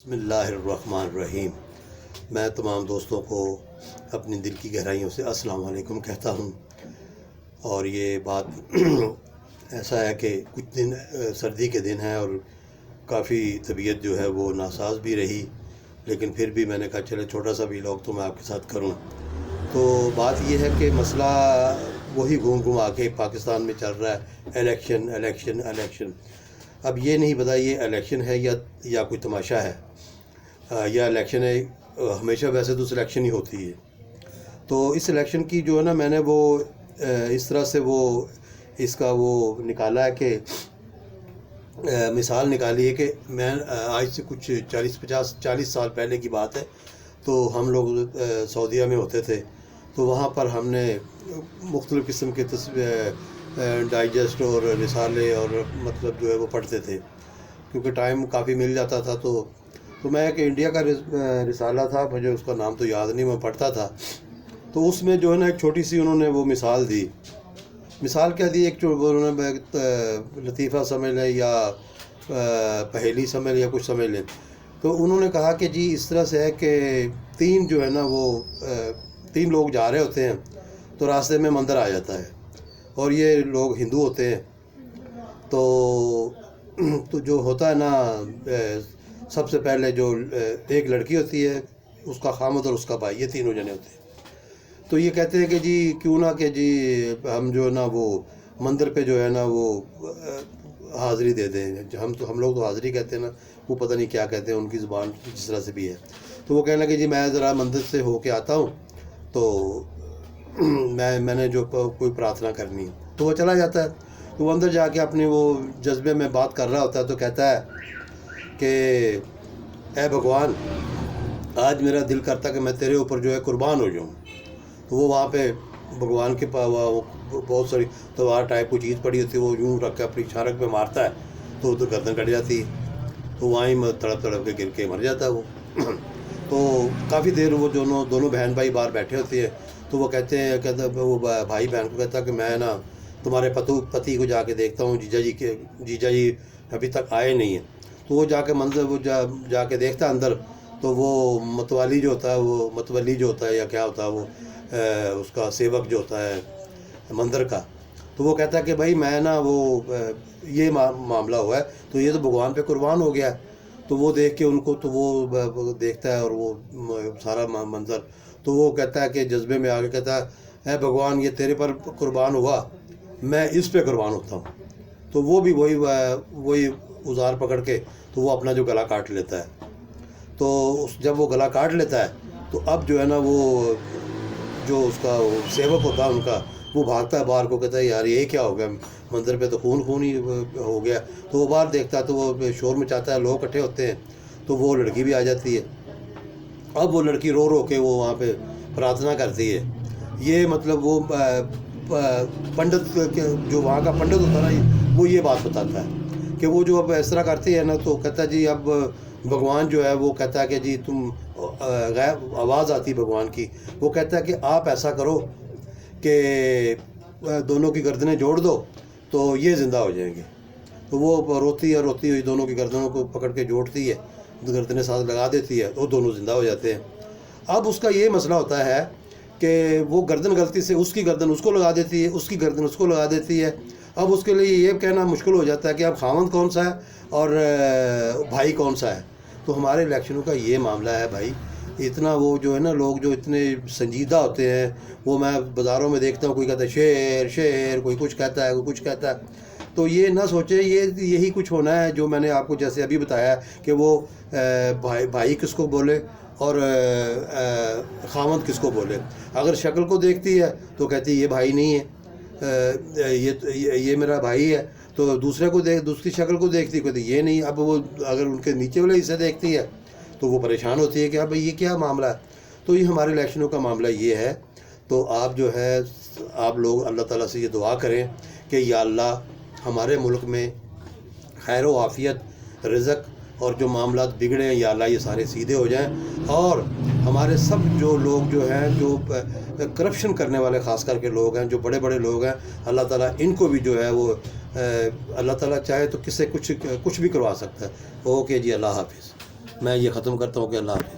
بسم اللہ الرحمن الرحیم۔ میں تمام دوستوں کو اپنی دل کی گہرائیوں سے السلام علیکم کہتا ہوں۔ اور یہ بات ایسا ہے کہ کچھ دن سردی کے دن ہیں اور کافی طبیعت جو ہے وہ ناساز بھی رہی، لیکن پھر بھی میں نے کہا چلے چھوٹا سا بھی لوگ تو میں آپ کے ساتھ کروں۔ تو بات یہ ہے کہ مسئلہ وہی گھوم گھما کے پاکستان میں چل رہا ہے، الیکشن الیکشن الیکشن۔ اب یہ نہیں پتا یہ الیکشن ہے یا کوئی تماشا ہے، یا الیکشن ہے۔ ہمیشہ ویسے تو سلیکشن ہی ہوتی ہے۔ تو اس الیکشن کی جو ہے نا، میں نے وہ اس طرح سے اس کا وہ نکالا ہے کہ مثال نکالی ہے کہ میں آج سے کچھ 40 سال پہلے کی بات ہے۔ تو ہم لوگ سعودیہ میں ہوتے تھے، تو وہاں پر ہم نے مختلف قسم کے ڈائجسٹ اور رسالے اور مطلب جو ہے وہ پڑھتے تھے، کیونکہ ٹائم کافی مل جاتا تھا۔ تو میں ایک انڈیا کا رسالہ تھا، مجھے اس کا نام تو یاد نہیں، میں پڑھتا تھا۔ تو اس میں جو ہے نا ایک چھوٹی سی انہوں نے وہ مثال دی۔ مثال کیا دی؟ انہوں نے لطیفہ سمجھ لیں یا پہیلی سمجھ لیں یا کچھ سمجھ لیں۔ تو انہوں نے کہا کہ جی اس طرح سے ہے کہ تین لوگ جا رہے ہوتے ہیں، تو راستے میں مندر آ جاتا ہے، اور یہ لوگ ہندو ہوتے ہیں۔ تو جو ہوتا ہے نا، سب سے پہلے جو ایک لڑکی ہوتی ہے، اس کا خامد اور اس کا بھائی، یہ تینوں جنے ہوتے ہیں۔ تو یہ کہتے ہیں کہ جی کیوں نہ کہ جی ہم جو ہے نا وہ مندر پہ جو ہے نا وہ حاضری دے دیں۔ ہم لوگ تو حاضری کہتے ہیں نا، وہ پتہ نہیں کیا کہتے ہیں، ان کی زبان جس طرح سے بھی ہے۔ تو وہ کہنا کہ جی میں ذرا مندر سے ہو کے آتا ہوں، تو میں نے جو کوئی پرارتھنا کرنی ہے۔ تو وہ چلا جاتا ہے۔ تو وہ اندر جا کے اپنی وہ جذبے میں بات کر رہا ہوتا ہے، تو کہتا ہے کہ اے بھگوان، آج میرا دل کرتا کہ میں تیرے اوپر جو ہے قربان ہو جاؤں۔ تو وہ وہاں پہ بھگوان کے بہت ساری تلوار ٹائپ کی چیز پڑی ہوتی ہے، وہ یوں رکھ کے اپنی چھارک پہ مارتا ہے، تو ادھر گردن کٹ جاتی ہے۔ تو وہیں تڑپ کے گر کے مر جاتا ہے وہ۔ تو کافی دیر وہ دونوں بہن بھائی باہر بیٹھے ہوتے ہیں۔ تو وہ وہ بھائی بہن کو کہتا کہ میں نا تمہارے پتی کو جا کے دیکھتا ہوں، جیجا جی ابھی تک آئے نہیں ہیں۔ تو وہ جا کے جا کے دیکھتا ہے اندر، تو وہ متولی جو ہوتا ہے یا کیا ہوتا ہے وہ اس کا سیوک جو ہوتا ہے مندر کا، تو وہ کہتا ہے کہ بھائی میں نا وہ یہ معاملہ ہوا ہے، تو یہ تو بھگوان پہ قربان ہو گیا ہے۔ تو وہ دیکھ کے ان کو، تو وہ دیکھتا ہے اور وہ سارا منظر، تو وہ کہتا ہے کہ جذبے میں آ کے کہتا ہے اے بھگوان، یہ تیرے پر قربان ہوا، میں اس پہ قربان ہوتا ہوں۔ تو وہ بھی وہی اوزار پکڑ کے تو وہ اپنا جو گلا کاٹ لیتا ہے۔ تو جب وہ گلا کاٹ لیتا ہے، تو اب جو ہے نا وہ جو اس کا سیوک ہوتا ہے ان کا، وہ بھاگتا ہے باہر کو، کہتا ہے یار یہ کیا ہو گیا، مندر پہ تو خون ہی ہو گیا۔ تو وہ باہر دیکھتا ہے، تو وہ شور مچاتا ہے، لوگ اکٹھے ہوتے ہیں۔ تو وہ لڑکی بھی آ جاتی ہے۔ اب وہ لڑکی رو کے وہ وہاں پہ پرارتھنا کرتی ہے۔ یہ مطلب وہ پنڈت جو وہاں کا پنڈت ہوتا ہے نا، وہ یہ بات بتاتا ہے کہ وہ جو اب اس طرح کرتی ہے نا، تو کہتا ہے جی اب بھگوان جو ہے وہ کہتا ہے کہ جی تم آواز آتی بھگوان کی، وہ کہتا ہے کہ آپ ایسا کرو کہ دونوں کی گردنیں جوڑ دو، تو یہ زندہ ہو جائیں گے۔ تو وہ روتی ہوئی دونوں کی گردنوں کو پکڑ کے جوڑتی ہے، گردنیں ساتھ لگا دیتی ہے، تو دونوں زندہ ہو جاتے ہیں۔ اب اس کا یہ مسئلہ ہوتا ہے کہ وہ گردن غلطی سے اس کی گردن اس کو لگا دیتی ہے، اس کی گردن اس کو لگا دیتی ہے۔ اب اس کے لیے یہ کہنا مشکل ہو جاتا ہے کہ اب خاوند کون سا ہے اور بھائی کون سا ہے۔ تو ہمارے الیکشنوں کا یہ معاملہ ہے بھائی، اتنا وہ جو ہے نا، لوگ جو اتنے سنجیدہ ہوتے ہیں، وہ میں بازاروں میں دیکھتا ہوں، کوئی کہتا ہے شیر شیر، کوئی کچھ کہتا ہے، کوئی کچھ کہتا ہے۔ تو یہ نہ سوچے یہی کچھ ہونا ہے جو میں نے آپ کو جیسے ابھی بتایا کہ وہ بھائی کس کو بولے اور خاوند کس کو بولے۔ اگر شکل کو دیکھتی ہے تو کہتی ہے یہ بھائی نہیں ہے، یہ میرا بھائی ہے۔ تو دوسری شکل کو دیکھتی کہتی یہ نہیں۔ اب وہ اگر ان کے نیچے والے حصے دیکھتی ہے تو وہ پریشان ہوتی ہے کہ اب یہ کیا معاملہ ہے۔ تو یہ ہمارے الیکشنوں کا معاملہ یہ ہے۔ تو آپ لوگ اللہ تعالیٰ سے یہ دعا کریں کہ یا اللہ ہمارے ملک میں خیر و عافیت، رزق اور جو معاملات بگڑے ہیں یا اللہ یہ سارے سیدھے ہو جائیں، اور ہمارے سب جو لوگ جو ہیں جو کرپشن کرنے والے خاص کر کے لوگ ہیں، جو بڑے بڑے لوگ ہیں، اللہ تعالیٰ ان کو بھی جو ہے وہ اللہ تعالیٰ چاہے تو کس سے کچھ بھی کروا سکتا ہے۔ اوکے جی، اللہ حافظ۔ میں یہ ختم کرتا ہوں کہ اللہ حافظ.